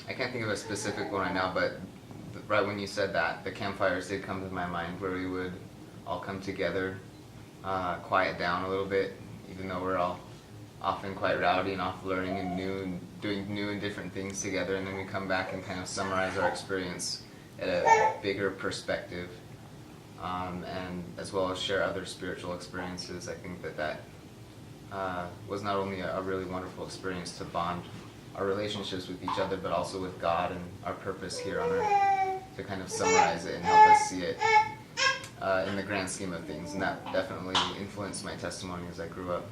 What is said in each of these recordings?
I can't think of a specific one right now, but right when you said that, the campfires did come to my mind, where we would all come together, quiet down a little bit, even though we're all often quite rowdy and off learning and doing new and different things together, and then we come back and kind of summarize our experience at a bigger perspective, and as well as share other spiritual experiences. I think that was not only a really wonderful experience to bond our relationships with each other, but also with God and our purpose here on earth, to kind of summarize it and help us see it in the grand scheme of things. And that definitely influenced my testimony as I grew up.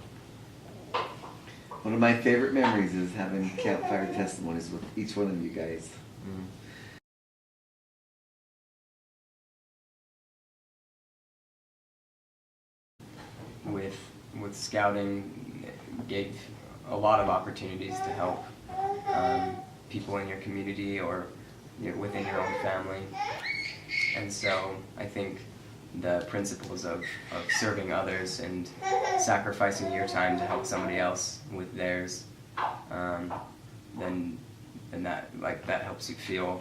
One of my favorite memories is having campfire testimonies with each one of you guys. With scouting, it gave a lot of opportunities to help people in your community or within your own family. And so I think the principles of serving others and sacrificing your time to help somebody else with theirs, then that helps you feel,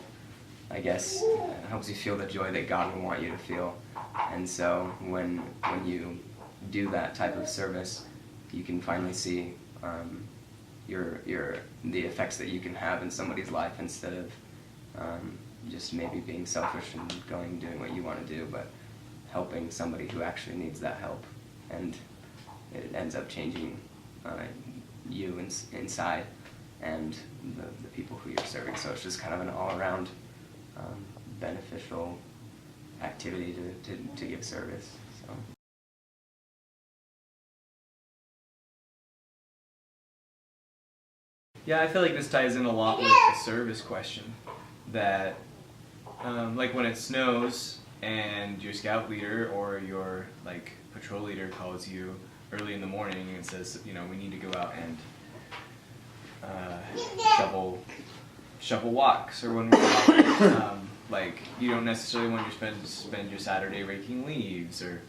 I guess, helps you feel the joy that God would want you to feel. And so when you do that type of service, you can finally see the effects that you can have in somebody's life, instead of just maybe being selfish and doing what you want to do, but helping somebody who actually needs that help, and it ends up changing you inside and the people who you're serving. So it's just kind of an all-around beneficial activity to give service. So. Yeah, I feel like this ties in a lot with the service question. That, like when it snows and your scout leader or your patrol leader calls you early in the morning and says, we need to go out and shovel walks, or when we're out, you don't necessarily want to spend your Saturday raking leaves, or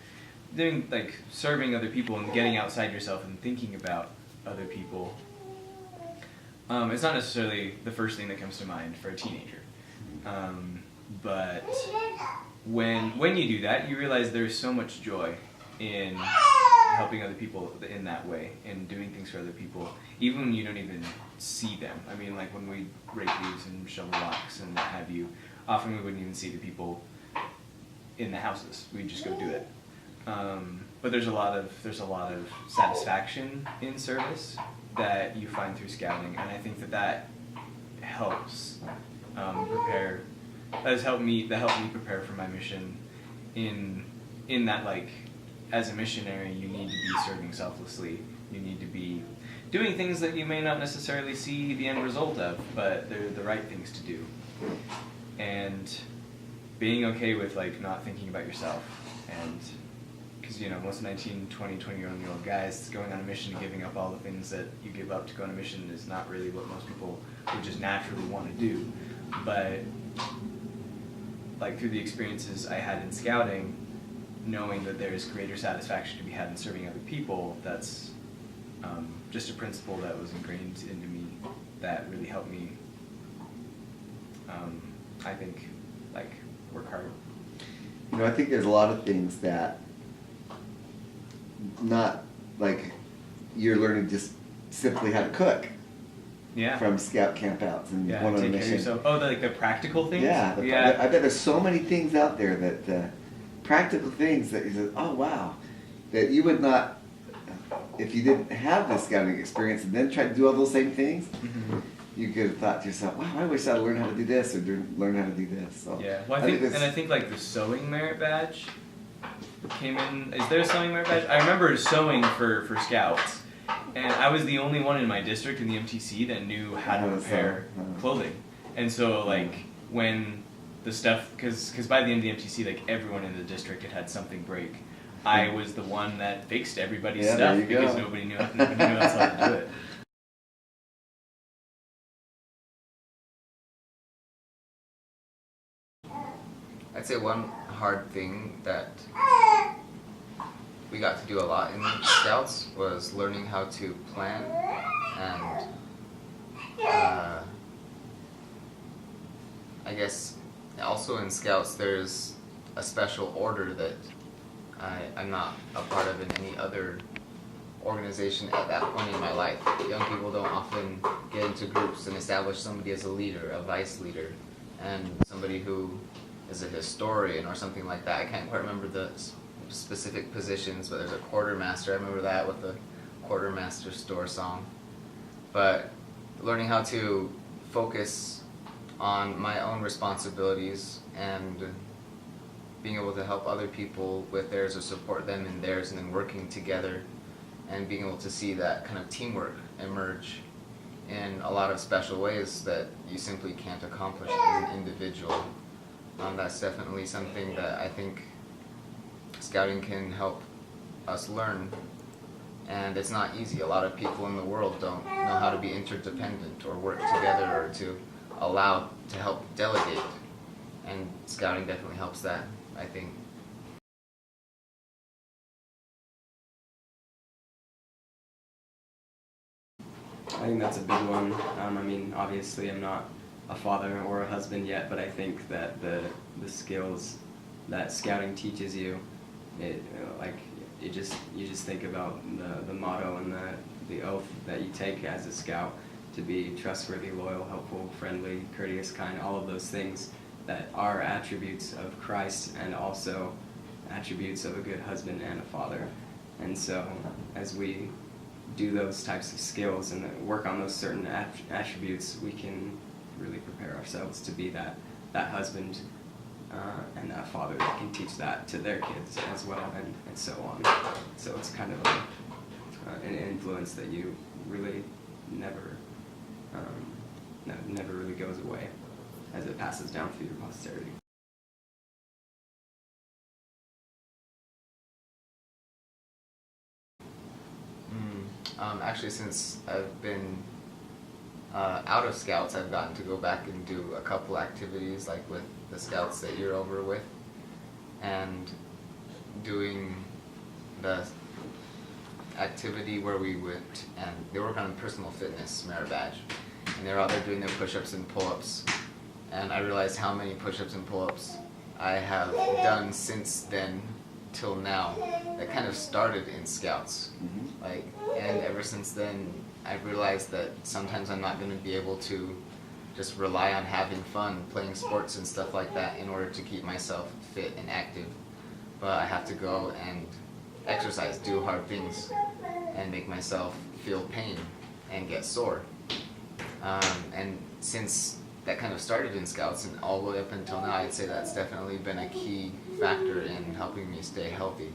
doing serving other people and getting outside yourself and thinking about other people. It's not necessarily the first thing that comes to mind for a teenager, but when you do that, you realize there's so much joy in helping other people in that way, and doing things for other people, even when you don't even see them. I mean, like when we rake leaves and shovel walks and what have you, often we wouldn't even see the people in the houses. We'd just go do it. But there's a lot of satisfaction in service that you find through scouting, and I think that helps prepare. That helped me prepare for my mission. In that, as a missionary, you need to be serving selflessly. You need to be doing things that you may not necessarily see the end result of, but they're the right things to do. And being okay with not thinking about yourself, and because most 19, 20, 21-year-old guys going on a mission and giving up all the things that you give up to go on a mission is not really what most people would just naturally want to do. But through the experiences I had in scouting, knowing that there's greater satisfaction to be had in serving other people, that's just a principle that was ingrained into me that really helped me, I think, work hard. I think there's a lot of things that not you're learning just simply how to cook. Yeah. From scout campouts and take one on a care of mission. yourself. Oh, the practical things? Yeah. I bet there's so many things out there that practical things that you say, oh wow, that you would not, if you didn't have this scouting experience and then try to do all those same things, you could have thought to yourself, wow, I wish I'd learn how to do this or learn how to do this. So yeah. Well, I think the sewing merit badge came in. Is there a sewing merit badge? I remember sewing for scouts, and I was the only one in my district in the MTC that knew how to repair clothing. And so when the stuff, because by the end of the MTC, everyone in the district had something break. I was the one that fixed everybody's stuff because nobody knew else how to do it. I'd say one hard thing that we got to do a lot in Scouts was learning how to plan and I guess also in Scouts there's a special order that I'm not a part of in any other organization at that point in my life. Young people don't often get into groups and establish somebody as a leader, a vice leader, and somebody who is a historian or something like that. I can't quite remember the specific positions, but there's a quartermaster. I remember that with the Quartermaster Store song. But learning how to focus on my own responsibilities and being able to help other people with theirs or support them in theirs, and then working together and being able to see that kind of teamwork emerge in a lot of special ways that you simply can't accomplish as an individual. That's definitely something that I think Scouting can help us learn. And it's not easy. A lot of people in the world don't know how to be interdependent or work together or to allow to help delegate. And Scouting definitely helps that, I think. I think that's a big one. I mean, obviously, I'm not a father or a husband yet, but I think that the skills that Scouting teaches you, you just think about the motto and the oath that you take as a Scout to be trustworthy, loyal, helpful, friendly, courteous, kind. All of those things that are attributes of Christ and also attributes of a good husband and a father. And so, as we do those types of skills and work on those certain attributes, we can really prepare ourselves to be that husband and that father that can teach that to their kids as well, and so on. So it's kind of an influence that you really never really goes away as it passes down through your posterity. Actually, since I've been out of Scouts, I've gotten to go back and do a couple activities, like with the Scouts that you're over with, and doing the activity where we went and they work on personal fitness, merit badge, and they're out there doing their push-ups and pull-ups, and I realized how many push-ups and pull-ups I have done since then till now that kind of started in Scouts. And ever since then I've realized that sometimes I'm not going to be able to just rely on having fun, playing sports and stuff like that in order to keep myself fit and active, but I have to go and exercise, do hard things, and make myself feel pain and get sore. And since that kind of started in Scouts and all the way up until now, I'd say that's definitely been a key factor in helping me stay healthy.